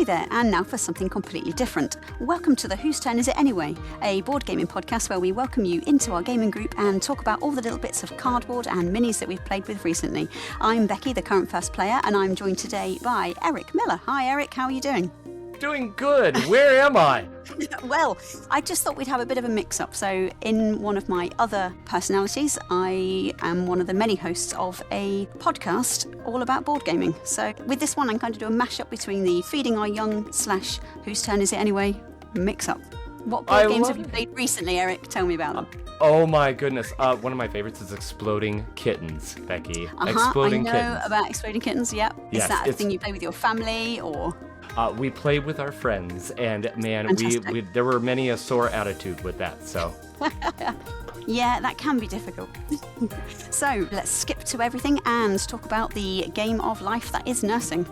Hi there, and now for something completely different. Welcome to the Whose Turn Is It Anyway, a board gaming podcast where we welcome you into our gaming group and talk about all the little bits of cardboard and minis that we've played with recently. I'm Becky, the current first player, and I'm joined today by Eric Miller. Hi Eric, how are you doing? Doing good. Where am I? Well, I just thought we'd have a bit of a mix-up. So in one of my other personalities, I am one of the many hosts of a podcast all about board gaming. So with this one, I'm going to do a mashup between the Feeding Our Young / Whose Turn Is It Anyway mix-up. What board games have you played recently, Eric? Tell me about them. Oh my goodness. One of my favorites is Exploding Kittens, Becky. Exploding Kittens. I know about Exploding Kittens, yep. Yes, is that a thing you play with your family or...? We play with our friends, and man, we there were many a sore attitude with that, so. Yeah, that can be difficult. So let's skip to everything and talk about the game of life that is nursing.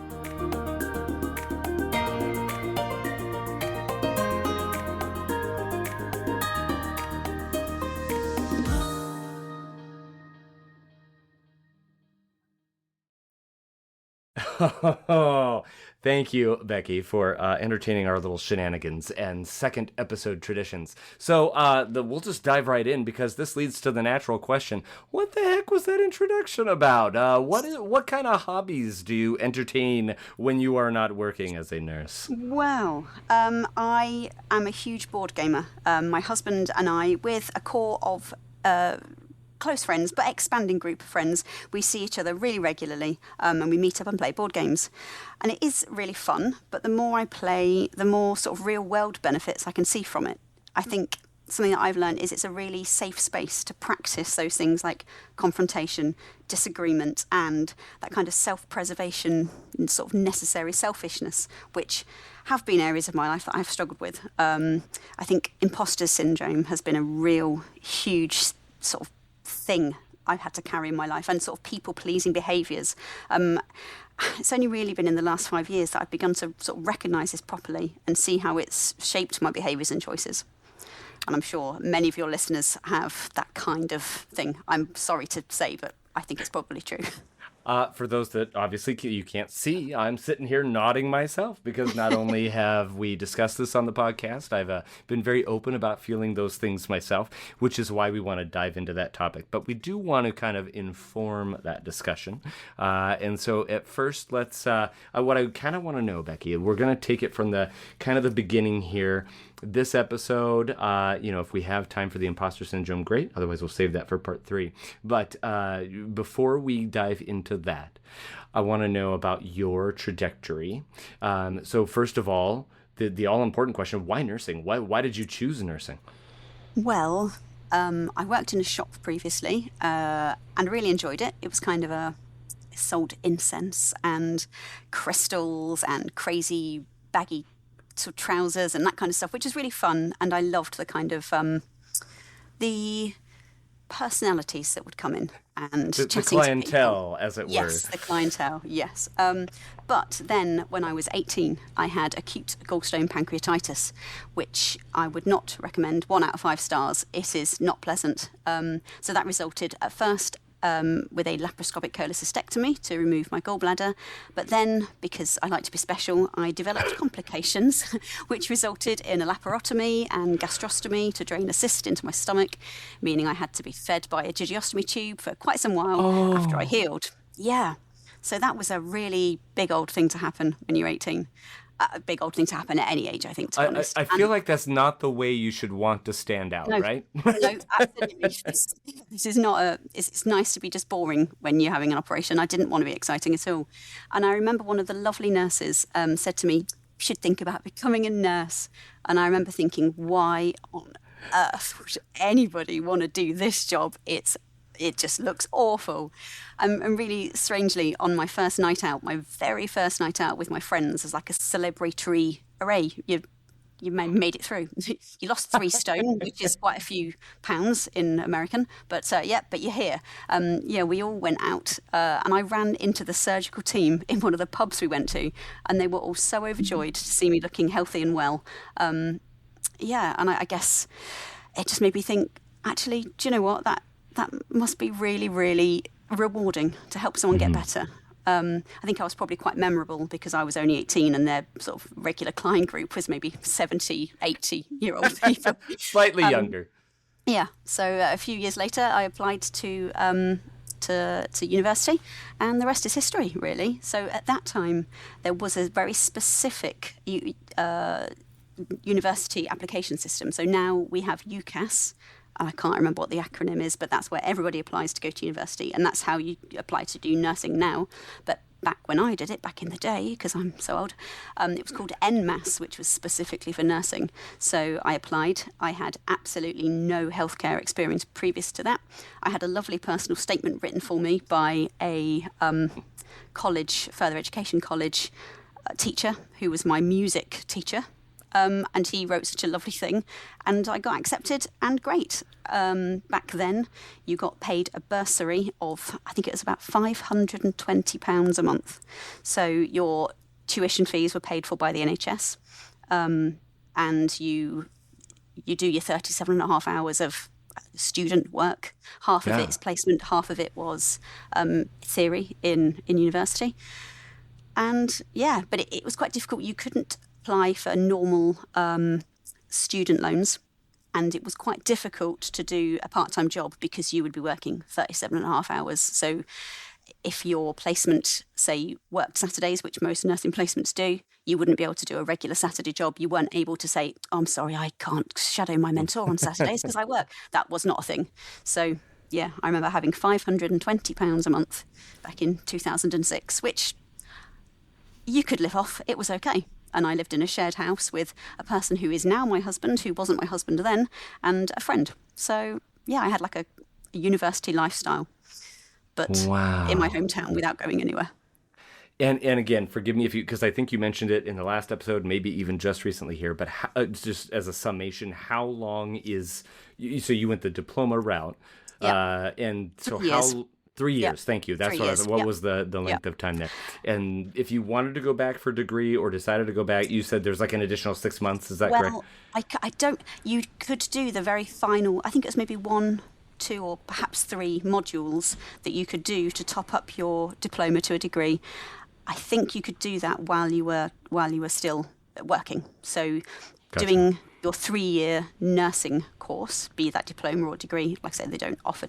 Thank you, Becky, for entertaining our little shenanigans and second episode traditions. So we'll just dive right in because this leads to the natural question: what the heck was that introduction about? What kind of hobbies do you entertain when you are not working as a nurse? Well, I am a huge board gamer. My husband and I, with a core of close friends, but expanding group of friends, we see each other really regularly, and we meet up and play board games. And it is really fun, but the more I play, the more sort of real world benefits I can see from it. I think something that I've learned is it's a really safe space to practice those things like confrontation, disagreement, and that kind of self-preservation and sort of necessary selfishness, which have been areas of my life that I've struggled with. I think imposter syndrome has been a real huge sort of thing I've had to carry in my life, and sort of people-pleasing behaviours. It's only really been in the last 5 years that I've begun to sort of recognise this properly and see how it's shaped my behaviours and choices. And I'm sure many of your listeners have that kind of thing. I'm sorry to say, but I think it's probably true. For those that obviously you can't see, I'm sitting here nodding myself because not only have we discussed this on the podcast, I've been very open about feeling those things myself, which is why we want to dive into that topic. But we do want to kind of inform that discussion. And so at first, let's, what I kind of want to know, Becky, we're going to take it from the kind of the beginning here. This episode, if we have time for the imposter syndrome, great. Otherwise, we'll save that for part 3. But before we dive into that, I want to know about your trajectory. So first of all, the all-important question, why nursing? Why did you choose nursing? Well, I worked in a shop previously and really enjoyed it. It was kind of it sold incense and crystals and crazy baggy sort of trousers and that kind of stuff, which is really fun. And I loved the kind of the personalities that would come in and the clientele, as it were. Yes, the clientele, yes. But then when I was 18, I had acute gallstone pancreatitis, which I would not recommend. 1 out of 5 stars. It is not pleasant. So that resulted at first with a laparoscopic cholecystectomy to remove my gallbladder. But then, because I like to be special, I developed complications, which resulted in a laparotomy and gastrostomy to drain a cyst into my stomach, meaning I had to be fed by a tracheostomy tube for quite some while after I healed. Yeah. So that was a really big old thing to happen when you're 18. A big old thing to happen at any age, I think, to be honest. I feel like that's not the way you should want to stand out, right? No, absolutely. This is not it's nice to be just boring when you're having an operation. I didn't want to be exciting at all. And I remember one of the lovely nurses said to me, you should think about becoming a nurse. And I remember thinking, why on earth would anybody want to do this job? It just looks awful. And really strangely, on my first night out, my very first night out with my friends as like a celebratory array, you made it through. You lost 3 stone, which is quite a few pounds in American, but but you're here. We all went out and I ran into the surgical team in one of the pubs we went to, and they were all so overjoyed to see me looking healthy and well. And I guess it just made me think, actually, do you know what? That must be really, really rewarding to help someone get better. I think I was probably quite memorable because I was only 18 and their sort of regular client group was maybe 70, 80-year-old people. Slightly younger. Yeah. So a few years later, I applied to university, and the rest is history, really. So at that time, there was a very specific university application system. So now we have UCAS. I can't remember what the acronym is, but that's where everybody applies to go to university, and that's how you apply to do nursing now. But back when I did it, back in the day, because I'm so old, it was called NMAS, which was specifically for nursing. So I applied. I had absolutely no healthcare experience previous to that. I had a lovely personal statement written for me by a college, further education college teacher who was my music teacher. And he wrote such a lovely thing, and I got accepted, and great. Back then, you got paid a bursary of, I think it was about £520 a month. So your tuition fees were paid for by the NHS, and you do your 37 and a half hours of student work. Half of it is placement, half of it was theory in university. And yeah, but it was quite difficult. You couldn't apply for normal student loans, and it was quite difficult to do a part-time job because you would be working 37 and a half hours. So if your placement, say, you worked Saturdays, which most nursing placements do, you wouldn't be able to do a regular Saturday job. You weren't able to say, oh, I'm sorry, I can't shadow my mentor on Saturdays because I work. That was not a thing. So yeah, I remember having £520 a month back in 2006, which you could live off. It was okay. And I lived in a shared house with a person who is now my husband, who wasn't my husband then, and a friend. So, yeah, I had like a university lifestyle, but in my hometown without going anywhere. And again, forgive me because I think you mentioned it in the last episode, maybe even just recently here, but just as a summation, how long is, so you went the diploma route, and so 3 years. 3 years. Thank you. That's what was the length of time there. And if you wanted to go back for a degree or decided to go back, you said there's like an additional 6 months. Is that correct? Well, I don't. You could do the very final. I think it was maybe 1, 2, or perhaps 3 modules that you could do to top up your diploma to a degree. I think you could do that while you were still working. So, doing your 3-year nursing course, be that diploma or degree, like I said, they don't offer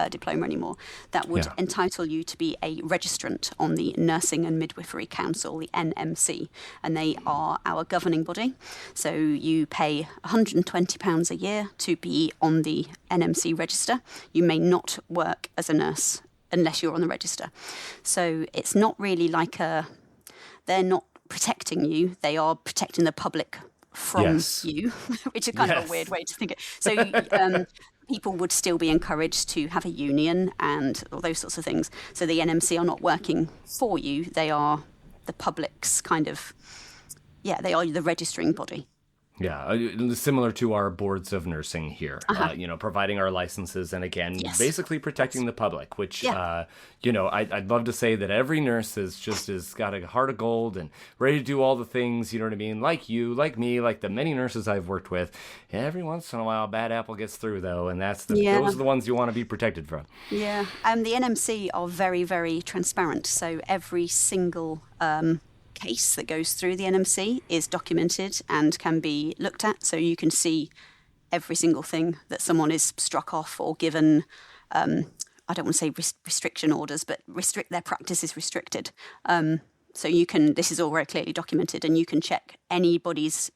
diploma anymore, that would entitle you to be a registrant on the Nursing and Midwifery Council, the NMC, and they are our governing body. So you pay £120 a year to be on the NMC register. You may not work as a nurse unless you're on the register. So it's not really like they're not protecting you, they are protecting the public from you, which is kind of a weird way to think it. So people would still be encouraged to have a union and all those sorts of things. So the NMC are not working for you. They are the public's kind of, they are the registering body. Yeah, similar to our boards of nursing here, providing our licenses and, again, basically protecting the public, which, I'd love to say that every nurse has got a heart of gold and ready to do all the things, you know what I mean, like you, like me, like the many nurses I've worked with. Every once in a while, a bad apple gets through, though, and those are the ones you want to be protected from. Yeah, the NMC are very, very transparent, so every single case that goes through the NMC is documented and can be looked at, so you can see every single thing that someone is struck off or given, I don't want to say restriction orders, but their practice is restricted. So you can, this is all very clearly documented, and you can check anybody's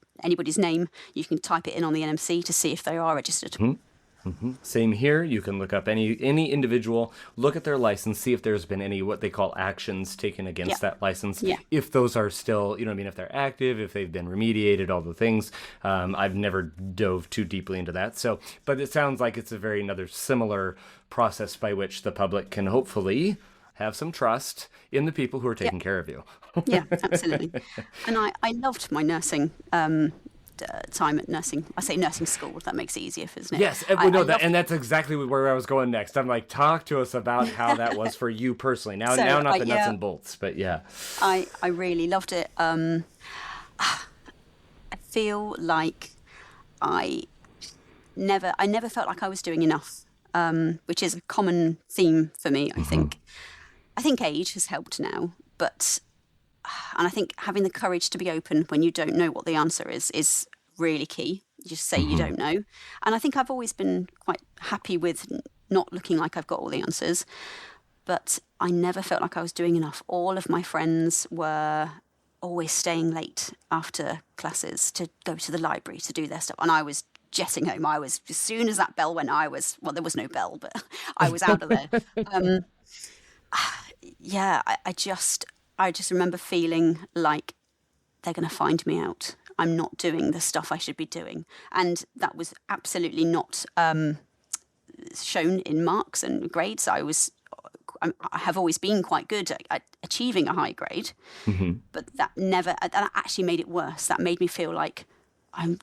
name. You can type it in on the NMC to see if they are registered. Mm-hmm. Mm-hmm. Same here. You can look up any individual, look at their license, see if there's been any what they call actions taken against that license. Yeah. If those are still, if they're active, if they've been remediated, all the things. I've never dove too deeply into that. So, but it sounds like it's another similar process by which the public can hopefully have some trust in the people who are taking care of you. Yeah, absolutely. And I loved my nursing time at nursing. I say nursing school, that makes it easier, doesn't it? Yes, and that's exactly where I was going next. I'm like, talk to us about how that was for you personally. Now not the nuts and bolts, but yeah. I really loved it. I feel like I never felt like I was doing enough, which is a common theme for me, I think. I think age has helped now, and I think having the courage to be open when you don't know what the answer is really key. You just say you don't know. And I think I've always been quite happy with not looking like I've got all the answers, but I never felt like I was doing enough. All of my friends were always staying late after classes to go to the library to do their stuff. And I was jetting home. As soon as that bell went, there was no bell, but I was out of there. I just remember feeling like they're going to find me out. I'm not doing the stuff I should be doing. And that was absolutely not shown in marks and grades. I have always been quite good at achieving a high grade, but that actually made it worse. That made me feel like I'm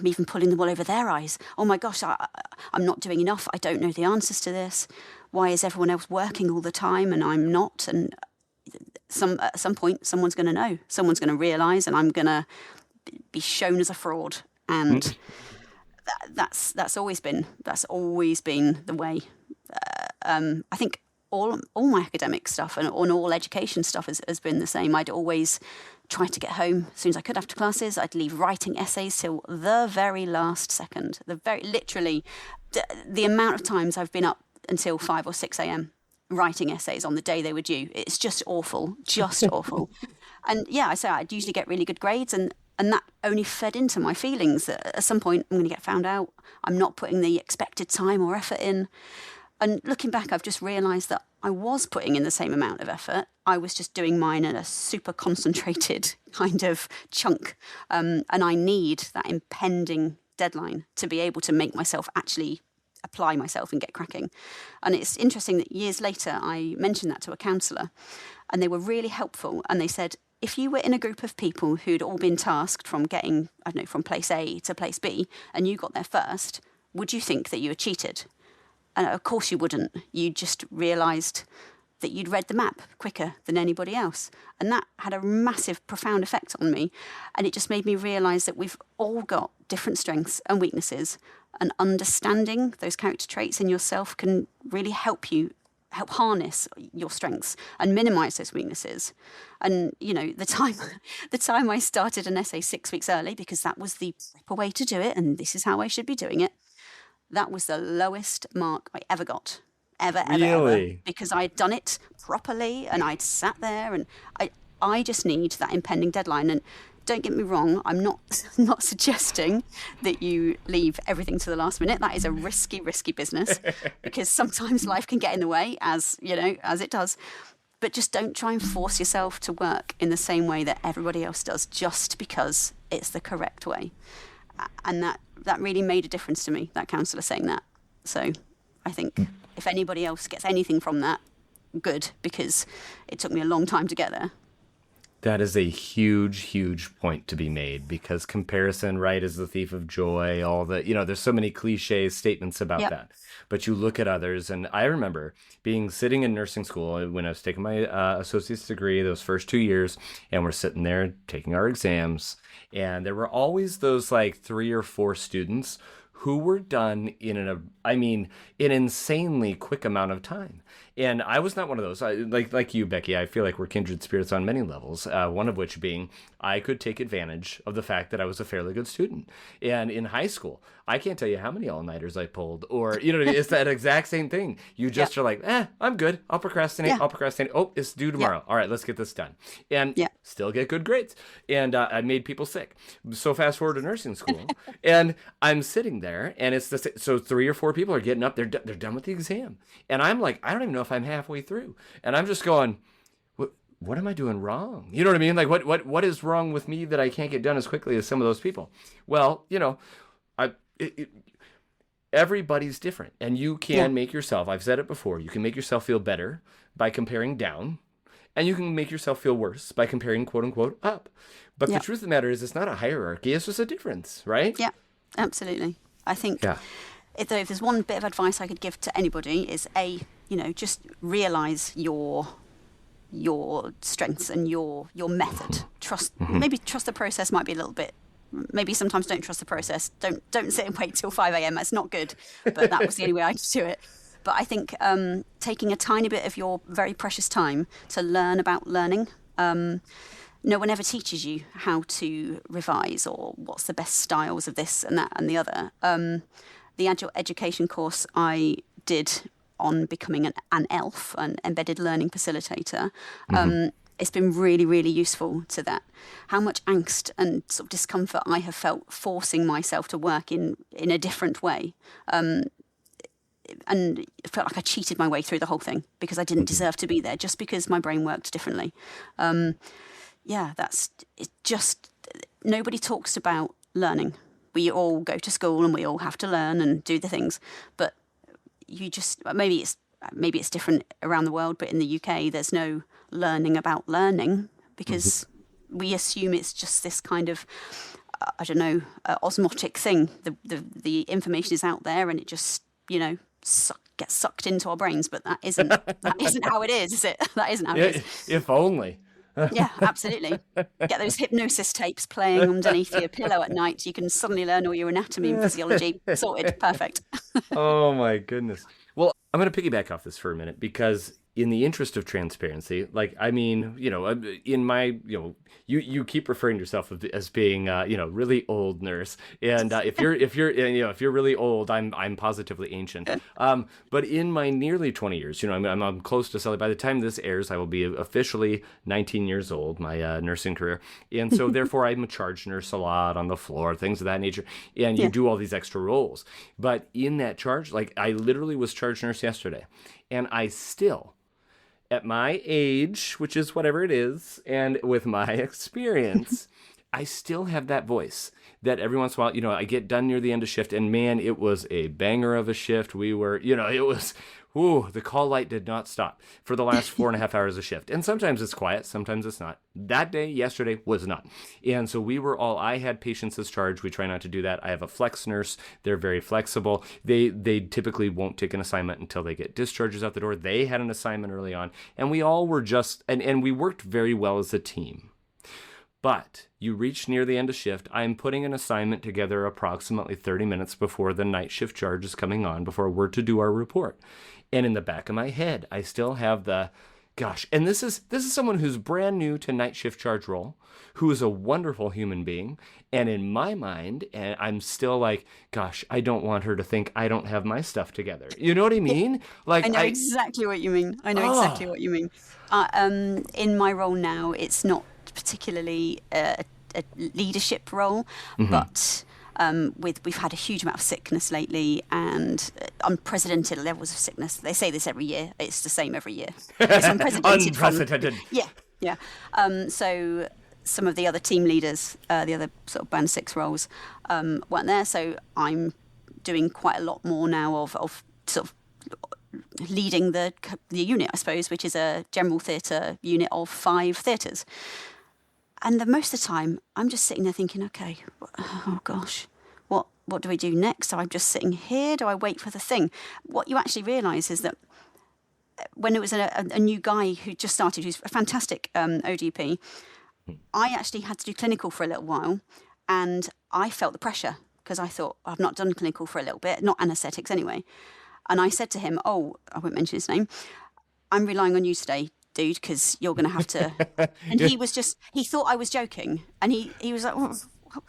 even pulling the wool over their eyes. Oh my gosh, I'm not doing enough. I don't know the answers to this. Why is everyone else working all the time and I'm not? And at some point, someone's going to know. Someone's going to realise, and I'm going to be shown as a fraud. And that's always been the way. I think all my academic stuff and all education stuff has been the same. I'd always try to get home as soon as I could after classes. I'd leave writing essays till the very last second. Literally, the amount of times I've been up until 5 or 6 a.m. writing essays on the day they were due. It's just awful, just awful. And yeah, I'd usually get really good grades, and that only fed into my feelings that at some point I'm going to get found out. I'm not putting the expected time or effort in. And looking back, I've just realised that I was putting in the same amount of effort. I was just doing mine in a super concentrated kind of chunk. And I need that impending deadline to be able to make myself actually apply myself and get cracking. And it's interesting that years later, I mentioned that to a counsellor, and they were really helpful. And they said, if you were in a group of people who'd all been tasked from getting, from place A to place B, and you got there first, would you think that you were cheated? And of course you wouldn't. You just realised that you'd read the map quicker than anybody else. And that had a massive, profound effect on me. And it just made me realise that we've all got different strengths and weaknesses. And understanding those character traits in yourself can really help harness your strengths and minimise those weaknesses. And, the time I started an essay 6 weeks early, because that was the proper way to do it, and this is how I should be doing it, that was the lowest mark I ever got. Ever, because I had done it properly and I'd sat there, and I just need that impending deadline. And don't get me wrong, I'm not suggesting that you leave everything to the last minute. That is a risky business, because sometimes life can get in the way, as it does. But just don't try and force yourself to work in the same way that everybody else does, just because it's the correct way. And that really made a difference to me, that counsellor saying that. So I think if anybody else gets anything from that, good, because it took me a long time to get there. That is a huge point to be made, because comparison, right, is the thief of joy. All the, there's so many cliche statements about that. But you look at others, and I remember sitting in nursing school when I was taking my associate's degree, those first 2 years, and we're sitting there taking our exams, and there were always those 3 or 4 students who were done in an insanely quick amount of time. And I was not one of those. Like you, Becky, I feel like we're kindred spirits on many levels, one of which being I could take advantage of the fact that I was a fairly good student. And in high school, I can't tell you how many all-nighters I pulled, or, it's that exact same thing. You just are like, I'm good. I'll procrastinate. Oh, it's due tomorrow. All right, let's get this done. And still get good grades. And I made people sick. So fast forward to nursing school, and I'm sitting there, and it's so 3 or 4 people are getting up. They're done with the exam. And I'm like, I don't even know if I'm halfway through. And I'm just going, what am I doing wrong? You know what I mean? Like, what is wrong with me that I can't get done as quickly as some of those people? Well, everybody's different, and you can make yourself, I've said it before, you can make yourself feel better by comparing down, and you can make yourself feel worse by comparing, quote unquote, up. But the truth of the matter is, it's not a hierarchy, it's just a difference, right? Yeah, absolutely. I think if there's one bit of advice I could give to anybody is just realize your strengths and your method. Maybe trust the process might be a little bit. Maybe sometimes don't trust the process. Don't sit and wait till 5 a.m. That's not good. But that was the only way I could do it. But I think taking a tiny bit of your very precious time to learn about learning. No one ever teaches you how to revise or what's the best styles of this and that and the other. The Agile Education course I did on becoming an ELF, an embedded learning facilitator, it's been really, really useful to that. How much angst and sort of discomfort I have felt forcing myself to work in a different way. And it felt like I cheated my way through the whole thing because I didn't deserve to be there just because my brain worked differently. It's just, nobody talks about learning. We all go to school and we all have to learn and do the things, but you just, maybe it's different around the world, but in the UK, there's no learning about learning because we assume it's just this kind of, osmotic thing. The information is out there and it just, gets sucked into our brains, but that isn't how it is it? That isn't how it is. If only. Yeah, absolutely. Get those hypnosis tapes playing underneath your pillow at night. You can suddenly learn all your anatomy and physiology. Sorted. Perfect. Oh, my goodness. Well, I'm going to piggyback off this for a minute because in the interest of transparency, in my, you keep referring to yourself as being, really old nurse. And if you're really old, I'm positively ancient. But in my nearly 20 years, I'm close to selling. By the time this airs, I will be officially 19 years old, my nursing career. And so therefore I'm a charge nurse a lot on the floor, things of that nature. And you do all these extra roles. But in that charge, I literally was charge nurse yesterday. And I still, at my age, which is whatever it is, and with my experience, I still have that voice that every once in a while, I get done near the end of shift, and man, it was a banger of a shift. We were, the call light did not stop for the last 4.5 hours of shift. And sometimes it's quiet, sometimes it's not. That day, yesterday, was not. And so I had patients as charge. We try not to do that. I have a flex nurse. They're very flexible. They typically won't take an assignment until they get discharges out the door. They had an assignment early on. And we all were and we worked very well as a team. But you reach near the end of shift. I'm putting an assignment together approximately 30 minutes before the night shift charge is coming on, before we're to do our report. And in the back of my head, I still have and this is someone who's brand new to night shift charge role, who is a wonderful human being. And in my mind, and I'm still like, gosh, I don't want her to think I don't have my stuff together. You know what I mean? I know exactly what you mean. Exactly what you mean. In my role now, it's not particularly a leadership role, but we've had a huge amount of sickness lately and unprecedented levels of sickness. They say this every year. It's the same every year. It's unprecedented. Yeah. So some of the other team leaders, the other sort of band 6 roles, weren't there. So I'm doing quite a lot more now of sort of leading the unit, I suppose, which is a general theatre unit of 5 theatres. And most of the time, I'm just sitting there thinking, okay, oh gosh, what do I do next? So I'm just sitting here. Do I wait for the thing? What you actually realise is that when it was a new guy who just started, who's a fantastic ODP, I actually had to do clinical for a little while, and I felt the pressure because I thought, I've not done clinical for a little bit, not anaesthetics anyway. And I said to him, I won't mention his name, I'm relying on you today, dude, because you're going to have to. And he thought I was joking. And he was like,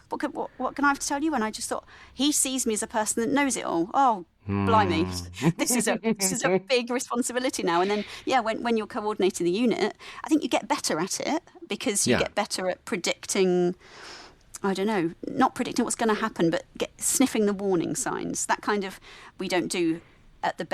what can I have to tell you? And I just thought, he sees me as a person that knows it all. Oh, blimey. This is a big responsibility now. And then, when you're coordinating the unit, I think you get better at it because you get better at predicting, I don't know, not predicting what's going to happen, but sniffing the warning signs. That kind of, we don't do at the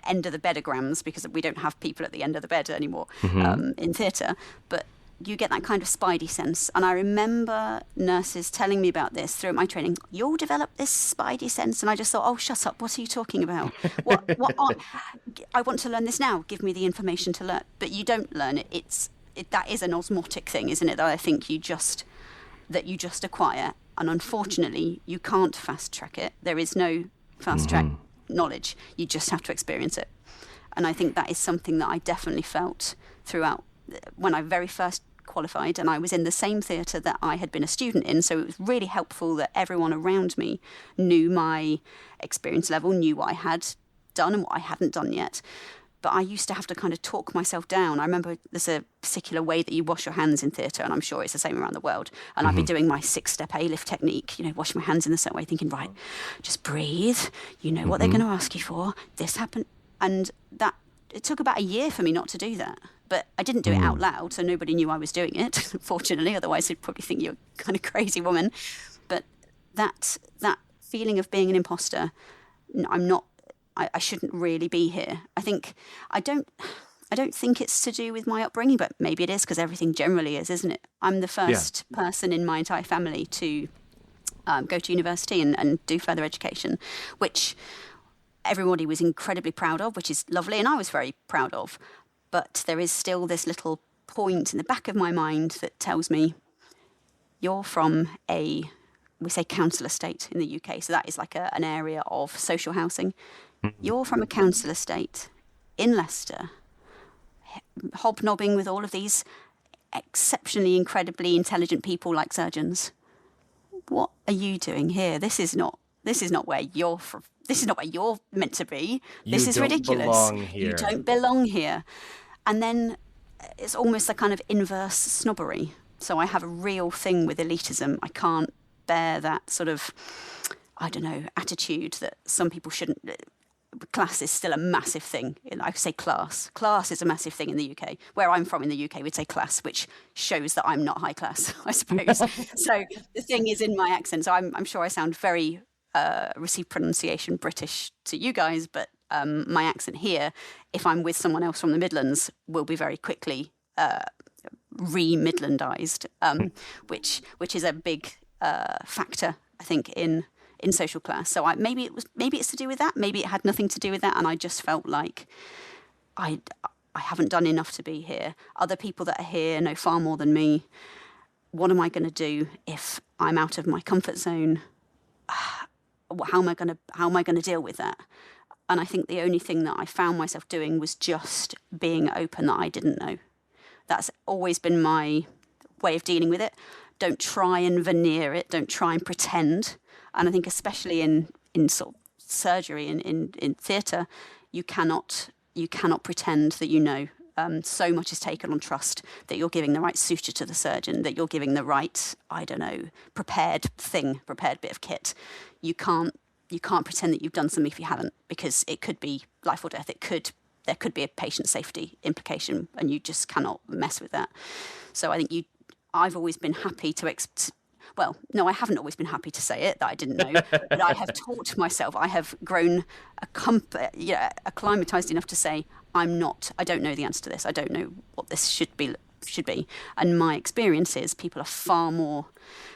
end of the bedograms because we don't have people at the end of the bed anymore in theatre, but you get that kind of spidey sense. And I remember nurses telling me about this throughout my training. You'll develop this spidey sense. And I just thought, oh, shut up. What are you talking about? I want to learn this now. Give me the information to learn. But you don't learn it. That is an osmotic thing, isn't it? That I think you just acquire. And unfortunately, you can't fast track it. There is no fast track knowledge. You just have to experience it. And I think that is something that I definitely felt throughout when I very first qualified, and I was in the same theatre that I had been a student in, so it was really helpful that everyone around me knew my experience level, knew what I had done and what I hadn't done yet. But I used to have to kind of talk myself down. I remember there's a particular way that you wash your hands in theatre, and I'm sure it's the same around the world. And I'd be doing my 6-step A-lift technique, washing my hands in the same way, thinking, right, just breathe. You know what they're going to ask you for. This happened. And it took about a year for me not to do that. But I didn't do it out loud, so nobody knew I was doing it, fortunately. Otherwise, they'd probably think you're a kind of crazy woman. But that feeling of being an imposter, I shouldn't really be here. I don't think it's to do with my upbringing, but maybe it is, because everything generally is, isn't it? I'm the first person in my entire family to go to university and do further education, which everybody was incredibly proud of, which is lovely, and I was very proud of. But there is still this little point in the back of my mind that tells me, you're from we say council estate in the UK, so that is like an area of social housing. You're from a council estate in Leicester, hobnobbing with all of these exceptionally, incredibly intelligent people like surgeons. What are you doing here? This is not where you're from. This is not where you're meant to be. This is ridiculous. Belong here. You don't belong here. And then it's almost a kind of inverse snobbery. So I have a real thing with elitism. I can't bear that sort of, attitude that some people shouldn't. Class is still a massive thing. I say class. Class is a massive thing in the UK. Where I'm from in the UK, we'd say class, which shows that I'm not high class, I suppose. So the thing is in my accent. So I'm sure I sound very receive pronunciation British to you guys, but my accent here, if I'm with someone else from the Midlands, will be very quickly re-Midlandized, which is a big factor, I think, in social class. So maybe it's to do with that. Maybe it had nothing to do with that, and I just felt like I haven't done enough to be here. Other people that are here know far more than me. What am I going to do if I'm out of my comfort zone? How am I going to deal with that? And I think the only thing that I found myself doing was just being open that I didn't know. That's always been my way of dealing with it. Don't try and veneer it. Don't try and pretend. And I think especially in sort of surgery, in theatre, you cannot pretend that you know. So much is taken on trust that you're giving the right suture to the surgeon, that you're giving the right, prepared bit of kit. You can't pretend that you've done something if you haven't, because it could be life or death. There could be a patient safety implication, and you just cannot mess with that. So I think I've always been happy to well, no, I haven't always been happy to say it, that I didn't know, but I have taught myself. I have grown acclimatized enough to say, I don't know the answer to this. I don't know what this should be. And my experience is people are far more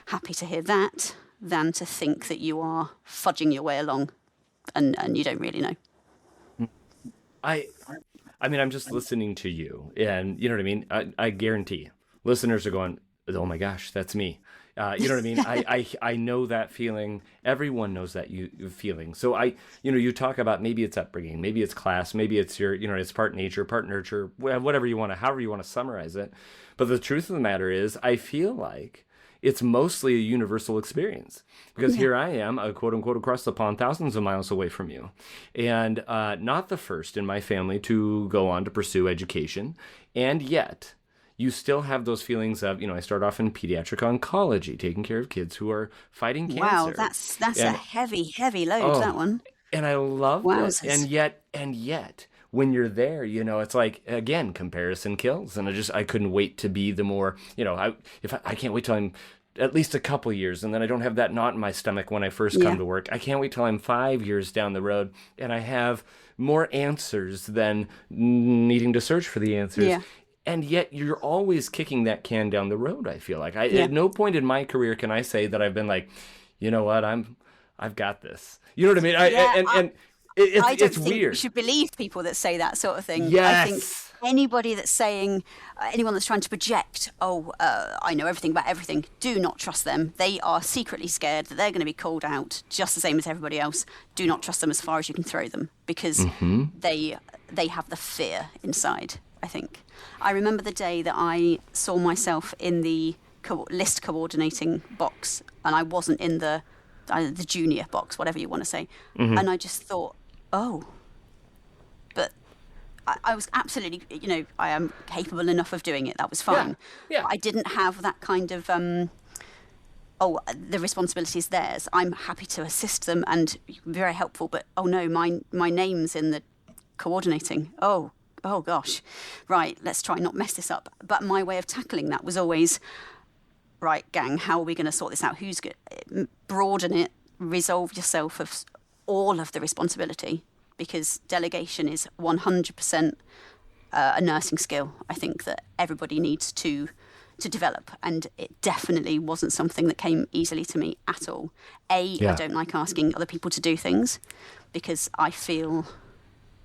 happy to hear that than to think that you are fudging your way along and you don't really know. I mean, I'm just listening to you, and you know what I mean? I guarantee listeners are going, oh my gosh, that's me. You know what I mean? I know that feeling. Everyone knows that feeling. So you talk about maybe it's upbringing, maybe it's class, maybe it's your, it's part nature, part nurture, whatever you want to, however you want to summarize it. But the truth of the matter is, I feel like it's mostly a universal experience, because here I am, quote unquote, across the pond, thousands of miles away from you, and not the first in my family to go on to pursue education, and yet you still have those feelings of, I start off in pediatric oncology, taking care of kids who are fighting cancer. Wow, that's a heavy load, that one. And I love it. And yet, when you're there, it's like, again, comparison kills. And I couldn't wait to be the more, I can't wait till I'm at least a couple years, and then I don't have that knot in my stomach when I first come to work. I can't wait till I'm 5 years down the road, and I have more answers than needing to search for the answers. Yeah. And yet you're always kicking that can down the road, I feel like. At no point in my career can I say that I've been like, you know what, I've got this. You know what I mean? It's weird. You should believe people that say that sort of thing. Yes. I think anybody that's saying, anyone that's trying to project, I know everything about everything, do not trust them. They are secretly scared that they're going to be called out just the same as everybody else. Do not trust them as far as you can throw them, because they have the fear inside, I think. I remember the day that I saw myself in the list coordinating box, and I wasn't in the junior box, whatever you want to say. And I just thought, I was absolutely, I am capable enough of doing it. That was fine. Yeah. I didn't have that kind of, the responsibility is theirs. I'm happy to assist them and very helpful, but oh no, my name's in the coordinating. Oh gosh. Right, let's try not mess this up. But my way of tackling that was always, right, gang, how are we going to sort this out? Who's good? Broaden it, resolve yourself of all of the responsibility, because delegation is 100% a nursing skill, I think, that everybody needs to develop, and it definitely wasn't something that came easily to me at all. I don't like asking other people to do things because I feel,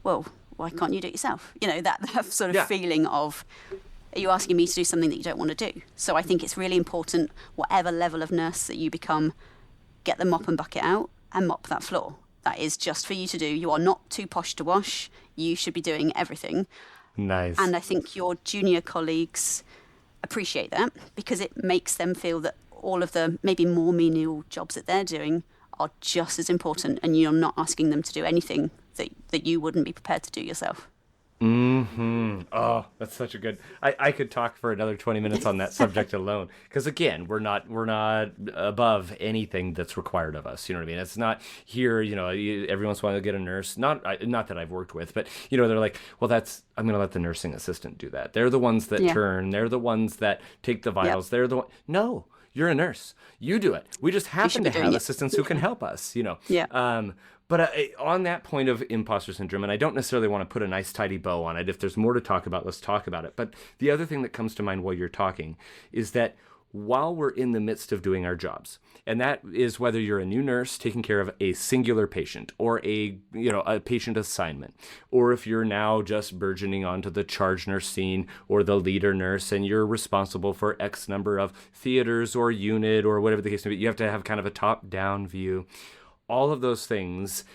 well, why can't you do it yourself? That sort of feeling of, are you asking me to do something that you don't want to do? So I think it's really important, whatever level of nurse that you become, get the mop and bucket out and mop that floor. That is just for you to do. You are not too posh to wash. You should be doing everything. Nice. And I think your junior colleagues appreciate that, because it makes them feel that all of the maybe more menial jobs that they're doing are just as important, and you're not asking them to do anything that you wouldn't be prepared to do yourself. Oh, that's such a good. I could talk for another 20 minutes on that subject alone, because again, we're not above anything that's required of us. You know what I mean? It's not here. Every once in a while you'll get a nurse. Not that I've worked with, but they're like, well, I'm going to let the nursing assistant do that. They're the ones that turn. They're the ones that take the vitals. Yep. They're the one. No, you're a nurse. You do it. We just happen to have assistants who can help us. Yeah. But on that point of imposter syndrome, and I don't necessarily want to put a nice tidy bow on it. If there's more to talk about, let's talk about it. But the other thing that comes to mind while you're talking is that while we're in the midst of doing our jobs, and that is whether you're a new nurse taking care of a singular patient or a patient assignment, or if you're now just burgeoning onto the charge nurse scene or the leader nurse and you're responsible for X number of theaters or unit or whatever the case may be, you have to have kind of a top-down view. All of those things,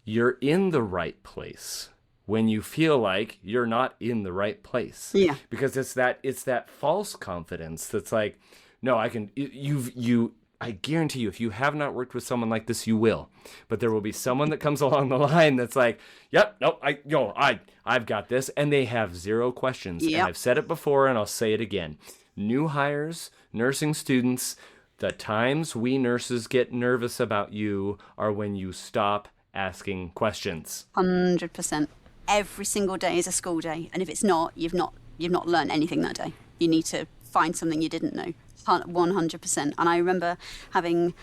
you're in the right place when you feel like you're not in the right place. Yeah. Because it's that false confidence that's like, no, I can. I guarantee you, if you have not worked with someone like this, you will. But there will be someone that comes along the line that's like, yep, nope, I've got this, and they have zero questions. Yep. And I've said it before, and I'll say it again. New hires, nursing students. The times we nurses get nervous about you are when you stop asking questions. 100%. Every single day is a school day, and if it's not, you've not learned anything that day. You need to find something you didn't know. 100%. And I remember having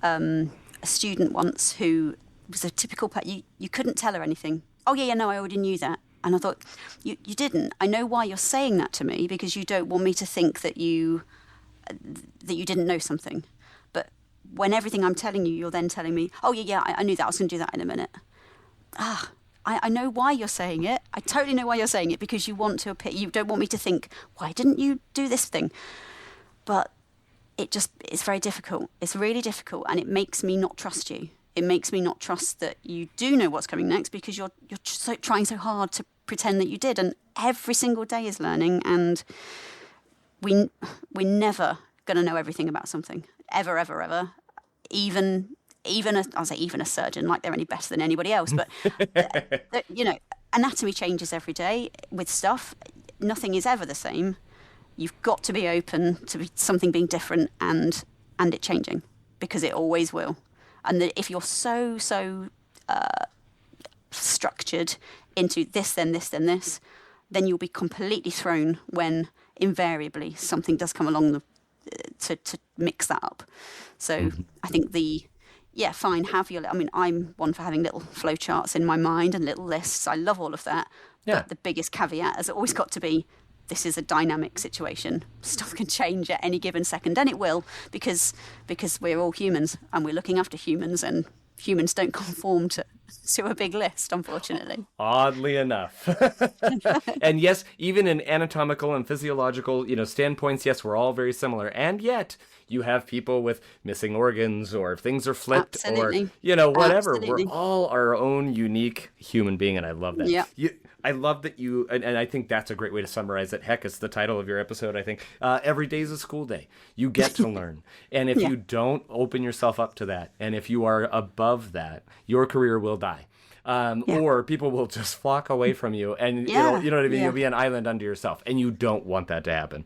a student once who was a typical pet. You couldn't tell her anything. Oh yeah, no, I already knew that. And I thought, you didn't. I know why you're saying that to me, because you don't want me to think that you didn't know something. But when everything I'm telling you, you're then telling me, oh yeah, I knew that, I was going to do that in a minute. I know why you're saying it. I totally know why you're saying it, because you want to appear, you don't want me to think, why didn't you do this thing? But it's very difficult. It's really difficult, and it makes me not trust you. It makes me not trust that you do know what's coming next, because you're trying so hard to pretend that you did. And every single day is learning, and we're never going to know everything about something, ever. Even a surgeon, like they're any better than anybody else. But anatomy changes every day with stuff. Nothing is ever the same. You've got to be open to something being different and it changing, because it always will. And if you're so structured into this, then this, then this, then you'll be completely thrown when invariably something does come along to mix that up. So I think fine, have your, I'm one for having little flow charts in my mind and little lists. I love all of that. Yeah. But the biggest caveat has always got to be, this is a dynamic situation. Stuff can change at any given second, and it will, because we're all humans and we're looking after humans, and humans don't conform to a big list, unfortunately. Oddly enough. And yes, even in anatomical and physiological, standpoints, yes, we're all very similar. And yet you have people with missing organs, or if things are flipped, Absolutely. or, whatever. Absolutely. We're all our own unique human being. And I love that. Yeah. I love that and I think that's a great way to summarize it. Heck, it's the title of your episode, I think. Every day is a school day. You get to learn. And if you don't open yourself up to that, and if you are above that, your career will die. or people will just flock away from you, and you know what I mean? You'll be an island unto yourself, and you don't want that to happen.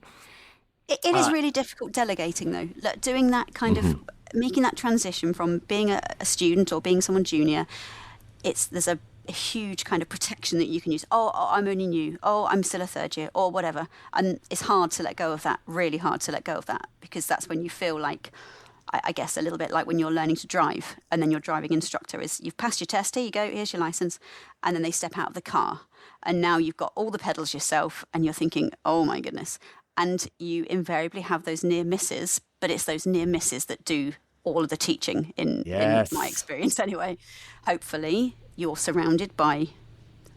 It is really difficult delegating, though. Like, doing that kind of, making that transition from being a student or being someone junior, there's a huge kind of protection that you can use. Oh, I'm only new. Oh, I'm still a third year, or whatever. And it's hard to let go of that, really hard to let go of that, because that's when you feel like, I guess, a little bit like when you're learning to drive, and then your driving instructor is, you've passed your test, here you go, here's your license, and then they step out of the car, and now you've got all the pedals yourself, and you're thinking, oh my goodness. And you invariably have those near misses, but it's those near misses that do all of the teaching in my experience anyway. Hopefully you're surrounded by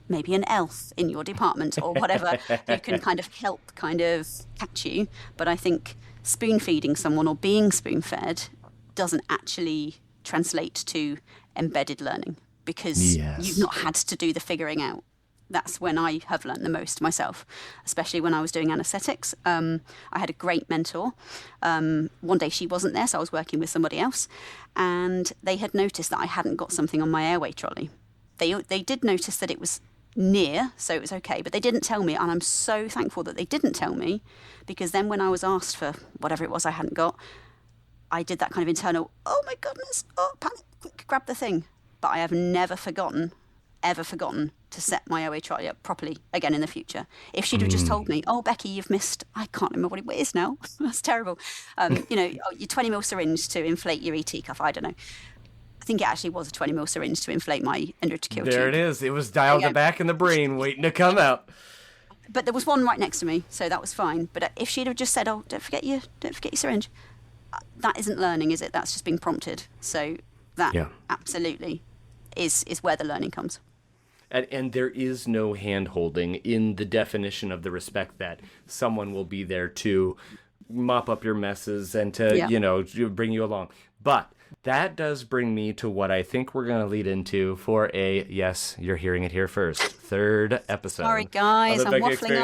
maybe an elf in your department or whatever who can kind of help catch you. But I think spoon feeding someone or being spoon fed doesn't actually translate to embedded learning, because you've not had to do the figuring out. That's when I have learned the most myself, especially when I was doing anaesthetics. I had a great mentor. One day she wasn't there, so I was working with somebody else, and they had noticed that I hadn't got something on my airway trolley. They did notice that it was near, so it was okay, but they didn't tell me, and I'm so thankful that they didn't tell me, because then when I was asked for whatever it was I hadn't got, I did that kind of internal, oh my goodness, oh, panic, quick, grab the thing. But I have never forgotten to set my OA trolley up properly again in the future. If she'd have just told me, oh, Becky, you've missed, I can't remember what it is now. That's terrible. Your 20mm syringe to inflate your ET cuff, I don't know. I think it actually was a 20mm syringe to inflate my endotracheal tube. There it is. It was dialed back in the brain waiting to come out. But there was one right next to me, so that was fine. But if she'd have just said, oh, don't forget your syringe, that isn't learning, is it? That's just being prompted. So that absolutely is where the learning comes. And there is no hand-holding in the definition of the respect that someone will be there to mop up your messes and to, bring you along. But that does bring me to what I think we're going to lead into for yes, you're hearing it here first, third episode. Sorry, guys, I'm waffling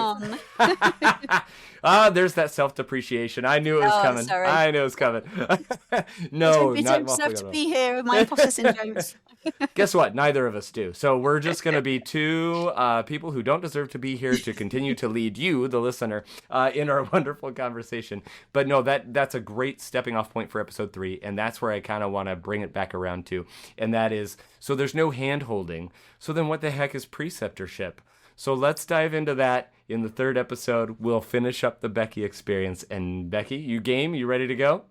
on. There's that self-depreciation. I knew it was coming. Sorry. I knew it was coming. No, we not don't deserve to be here with my imposter syndrome. Guess what? Neither of us do. So we're just going to be two people who don't deserve to be here to continue to lead you, the listener, in our wonderful conversation. But no, that's a great stepping off point for episode 3, and that's where I kind of want to bring it back around to. And that is, so there's no hand-holding. So then what the heck is preceptorship? So let's dive into that in the third episode. We'll finish up the Becky experience. And Becky, you game? You ready to go?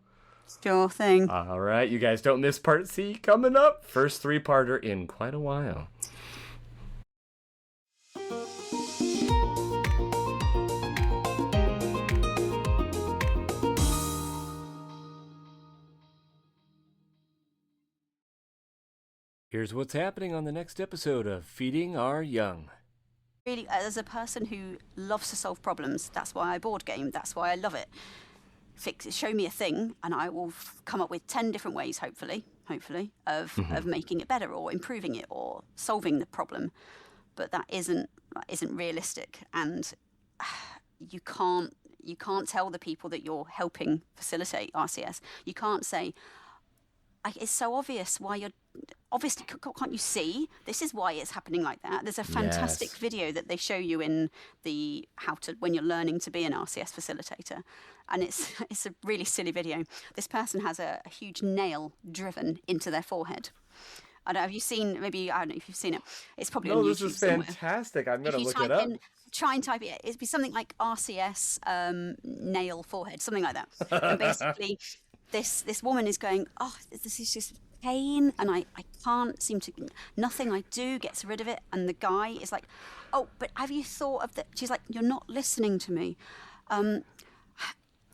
Sure thing. All right, you guys don't miss part C coming up. First 3-parter in quite a while. Here's what's happening on the next episode of Feeding Our Young. Really, as a person who loves to solve problems, that's why I board game, that's why I love it. Show me a thing, and I will come up with 10 different ways, hopefully, of making it better or improving it or solving the problem. But that isn't realistic, and you can't tell the people that you're helping facilitate RCS. You can't say, it's so obvious why you're. Obviously, can't you see? This is why it's happening like that. There's a fantastic video that they show you in the when you're learning to be an RCS facilitator, and it's a really silly video. This person has a huge nail driven into their forehead. I don't know, have you seen? Maybe I don't know if you've seen it. It's probably on YouTube. This is fantastic. I'm going to look it up. Try and type it. It'd be something like RCS nail forehead, something like that. And basically, this woman is going, oh, this is just pain, and I can't seem to, nothing I do gets rid of it. And the guy is like, oh, but have you thought of that? She's like, you're not listening to me.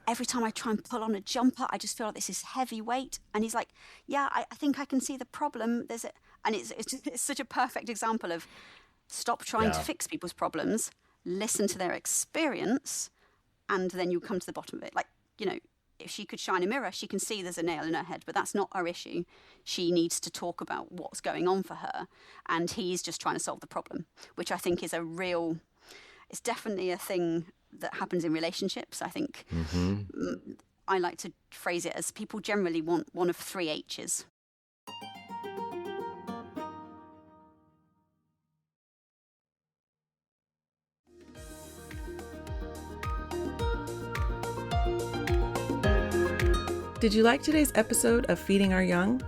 Every time I try and pull on a jumper, I just feel like this is heavy weight. And he's like, yeah, I think I can see the problem. And it's such a perfect example of stop trying to fix people's problems, listen to their experience, and then you come to the bottom of it. Like, if she could shine a mirror, she can see there's a nail in her head, but that's not her issue. She needs to talk about what's going on for her, and he's just trying to solve the problem, which I think is it's definitely a thing that happens in relationships. I think I like to phrase it as people generally want one of 3 H's. Did you like today's episode of Feeding Our Young?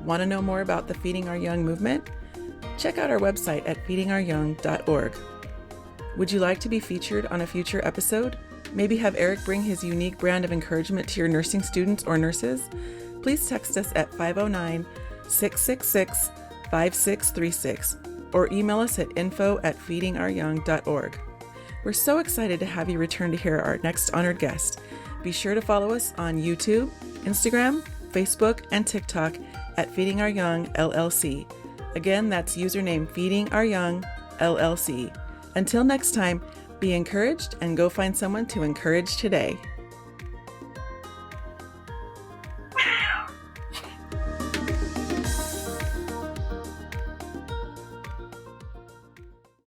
Want to know more about the Feeding Our Young movement? Check out our website at feedingouryoung.org. Would you like to be featured on a future episode? Maybe have Eric bring his unique brand of encouragement to your nursing students or nurses? Please text us at 509-666-5636 or email us at info@feedingouryoung.org. We're so excited to have you return to hear our next honored guest. Be sure to follow us on YouTube, Instagram, Facebook, and TikTok at Feeding Our Young LLC. Again, that's username Feeding Our Young LLC. Until next time, be encouraged and go find someone to encourage today.